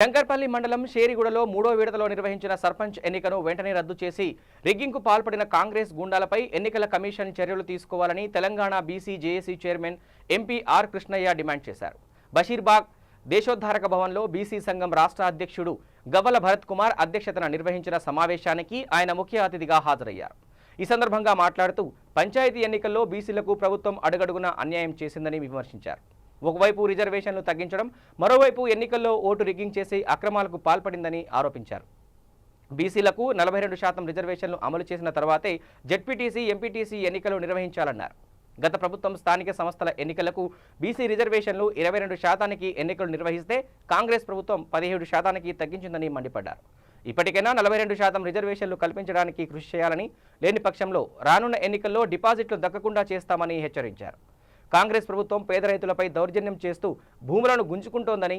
శంకర్పల్లి మండలం షేరిగూడలో మూడో విడతలో నిర్వహించిన సర్పంచ్ ఎన్నికను వెంటనే రద్దు చేసి రిగ్గింగ్కు పాల్పడిన కాంగ్రెస్ గూండాలపై ఎన్నికల కమిషన్ చర్యలు తీసుకోవాలని Telangana BC JAC chairman MP R Krishnaiah demand చేశారు. బషీర్బాగ్ దేశోద్ధారక భవన్లో బీసీ సంఘం రాష్ట్ర అధ్యక్షుడు గవ్వల భరత్ కుమార్ అధ్యక్షతన నిర్వహించిన సమావేశానికి ఆయన ముఖ్య అతిథిగా హాజరయ్యారు. ఈ సందర్భంగా మాట్లాడుతూ పంచాయతీ ఎన్నికల్లో బీసీలకు ప్రభుత్వం అడుగడుగునా అన్యాయం చేసిందని విమర్శించారు. ఒకవైపు రిజర్వేషన్లు తగ్గించడం, మరోవైపు ఎన్నికల్లో ఓటు రిగ్గింగ్ చేసి అక్రమాలకు పాల్పడిందని ఆరోపించారు. బీసీలకు 42% రిజర్వేషన్లు అమలు చేసిన తర్వాతే జెడ్పీటీసీ, ఎంపీటీసీ ఎన్నికలు నిర్వహించాలన్నారు. గత ప్రభుత్వం స్థానిక సంస్థల ఎన్నికలకు బీసీ రిజర్వేషన్లు 22% ఎన్నికలు నిర్వహిస్తే కాంగ్రెస్ ప్రభుత్వం 17% తగ్గించిందని మండిపడ్డారు. ఇప్పటికైనా 42% రిజర్వేషన్లు కల్పించడానికి కృషి చేయాలని, లేని పక్షంలో రానున్న ఎన్నికల్లో డిపాజిట్లు దక్కకుండా చేస్తామని హెచ్చరించారు. కాంగ్రెస్ ప్రభుత్వం పేద రైతులపై దౌర్జన్యం చేస్తూ భూములను గుంజుకుంటోందని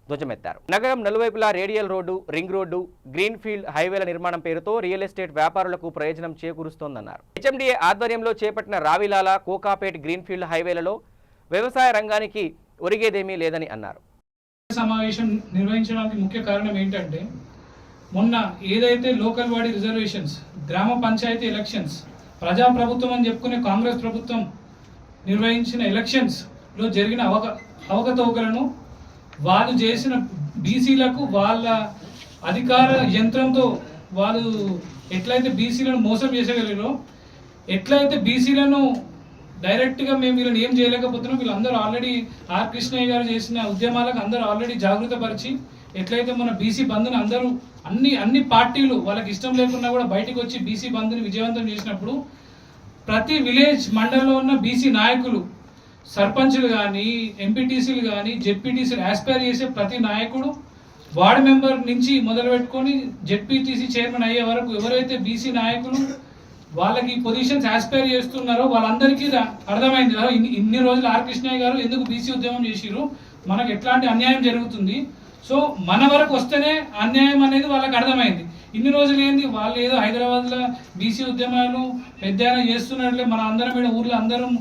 ధ్వజమెత్తారు. నగరం నలువైపులా radial road, ring road, green field హైవేల నిర్మాణం పేరుతో రియల్ ఎస్టేట్ వ్యాపారులకు ప్రయోజనం చేకూరుస్తోందన్నారు. హెచ్ఎండిఏ ఆధ్వర్యంలో చేపట్టిన రావిలాల, కోకాపేట్ గ్రీన్ ఫీల్డ్ హైవేలలో వ్యవసాయ రంగానికి ఒరిగేదేమీ లేదని అన్నారు. సమావేశం నిర్వహించడానికి ముఖ్య కారణం ఏంటంటే, మొన్న ఏదైతే లోకల్ బాడీ రిజర్వేషన్స్, గ్రామ పంచాయతీ ఎలక్షన్స్, ప్రజాప్రభుత్వం అని చెప్పుకునే కాంగ్రెస్ ప్రభుత్వం నిర్వహించిన ఎలక్షన్స్లో జరిగిన అవకతవకలను వాళ్ళు చేసిన బీసీలకు వాళ్ళ అధికార యంత్రంతో వాళ్ళు ఎట్లయితే బీసీలను మోసం చేసేయగలిగారో, ఎట్లయితే బీసీలను డైరెక్ట్గా మేము వీళ్ళని ఏం చేయలేకపోతున్నాం, వీళ్ళందరూ ఆల్రెడీ ఆర్ కృష్ణయ్య గారు చేసిన ఉద్యమాలకు అందరూ ఆల్రెడీ జాగృతపరిచి, ఎట్లయితే మన బీసీ బంద్ని అందరూ అన్ని పార్టీలు వాళ్ళకి ఇష్టం లేకున్నా కూడా బయటకు వచ్చి బీసీ బంద్ని విజయవంతం చేసినప్పుడు ప్రతి విలేజ్ మండలంలో ఉన్న బీసీ నాయకులు, సర్పంచులు కానీ, ఎంపీటీసీలు కానీ, జెడ్పీటీసీలు ఆస్పైర్ చేసే ప్రతి నాయకుడు, వార్డు మెంబర్ నుంచి మొదలు పెట్టుకొని జెడ్పీటీసీ చైర్మన్ అయ్యే వరకు ఎవరైతే బీసీ నాయకులు వాళ్ళకి పొజిషన్స్ ఆస్పైర్ చేస్తున్నారో వాళ్ళందరికీ అర్థమైంది ఇన్ని రోజులు ఆర్ కృష్ణయ్య గారు ఎందుకు బీసీ ఉద్యమం చేసిరు, మనకు ఎట్లాంటి అన్యాయం జరుగుతుంది, సో మన వరకు వస్తేనే అన్యాయం అనేది వాళ్ళకి అర్థమైంది. ఇన్ని రోజులు ఏంది, వాళ్ళు ఏదో హైదరాబాద్లో బీసీ ఉద్యమాలు పెద్ద చేస్తున్నట్లే మన అందరం మీద ఊర్లో అందరం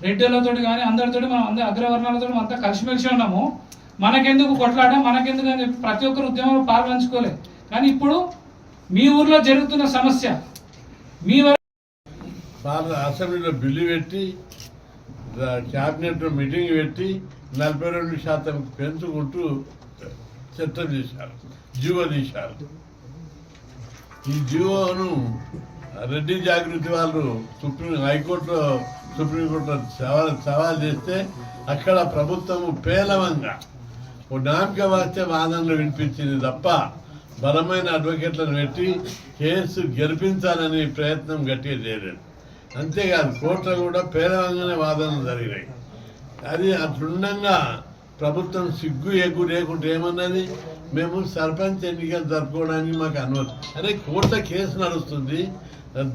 రెడ్డిలతో కానీ అందరితో మనం అందరు అగ్రవర్ణాలతో అంతా కలిసిమెలిసి ఉన్నాము, మనకెందుకు కొట్లాట, మనకెందుకు అని చెప్పి ప్రతి ఒక్కరు ఉద్యమంలో పాల్పంచుకోలేదు. కానీ ఇప్పుడు మీ ఊర్లో జరుగుతున్న సమస్య మీ అసెంబ్లీలో బిల్లు పెట్టి, క్యాబినెట్లో మీటింగ్ పెట్టి 42% పెంచుకుంటూ చట్టం చేశారు, జీవో తీశారు. ఈ జీవోను రెడ్డి జాగృతి వాళ్ళు హైకోర్టులో, సుప్రీంకోర్టులో సవాల్ చేస్తే అక్కడ ప్రభుత్వము పేలవంగా ఓ నామక వాస్తే వాదనలు వినిపించింది తప్ప బలమైన అడ్వకేట్లను పెట్టి కేసు గెలిపించాలని ప్రయత్నం గట్టిగా చేయలేదు. అంతేకాదు కోర్టులో కూడా పేలవంగానే వాదనలు జరిగినాయి. అది అట్లుండగా ప్రభుత్వం సిగ్గు ఎగ్గు లేకుంటే ఏమన్నది, మేము సర్పంచ్ ఎన్నికలు జరుపుకోవడానికి మాకు అనుమతి. అరే కోర్టులో కేసు నడుస్తుంది,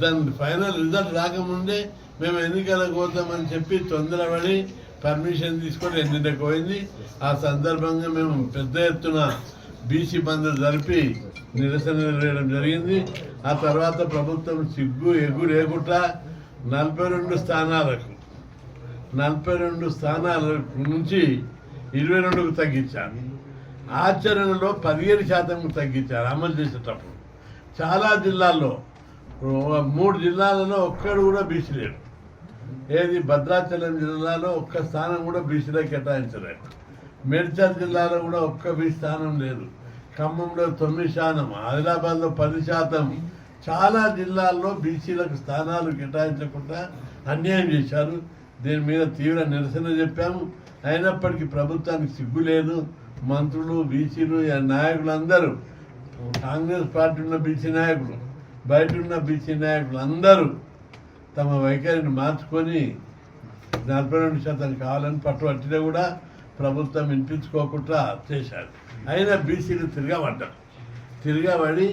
దాని ఫైనల్ రిజల్ట్ రాకముందే మేము ఎన్నికలకు పోతామని చెప్పి తొందరపడి పర్మిషన్ తీసుకొని ఎన్నికలకు పోయింది. ఆ సందర్భంగా మేము పెద్ద ఎత్తున బీసీ బంద్లు జరిపి నిరసన వేయడం జరిగింది. ఆ తర్వాత ప్రభుత్వం సిగ్గు ఎగ్గు లేకుండా 42 స్థానాల నుంచి 22కు తగ్గించారు. ఆచరణలో 17% తగ్గించారు అమలు చేసేటప్పుడు. చాలా జిల్లాల్లో 3 జిల్లాలలో ఒక్కడు కూడా బీసీ లేడు. ఏది భద్రాచలం జిల్లాలో ఒక్క స్థానం కూడా బీసీలో కేటాయించలేదు. మేడ్చల్ జిల్లాలో కూడా ఒక్క బీసీ స్థానం లేదు. ఖమ్మంలో 9%, ఆదిలాబాద్లో 10%. చాలా జిల్లాల్లో బీసీలకు స్థానాలు కేటాయించకుండా అన్యాయం చేశారు. దీని మీద తీవ్ర నిరసన చెప్పాము. అయినప్పటికీ ప్రభుత్వానికి సిగ్గు లేదు. మంత్రులు, బీసీలు, నాయకులందరూ, కాంగ్రెస్ పార్టీ ఉన్న బీసీ నాయకులు, బయట ఉన్న బీసీ నాయకులు అందరూ తమ వైఖరిని మార్చుకొని 42% కావాలని పట్టుబట్టినా కూడా ప్రభుత్వం వినిపించుకోకుండా చేశారు. అయినా బీసీలు తిరగబడ్డారు. తిరగబడి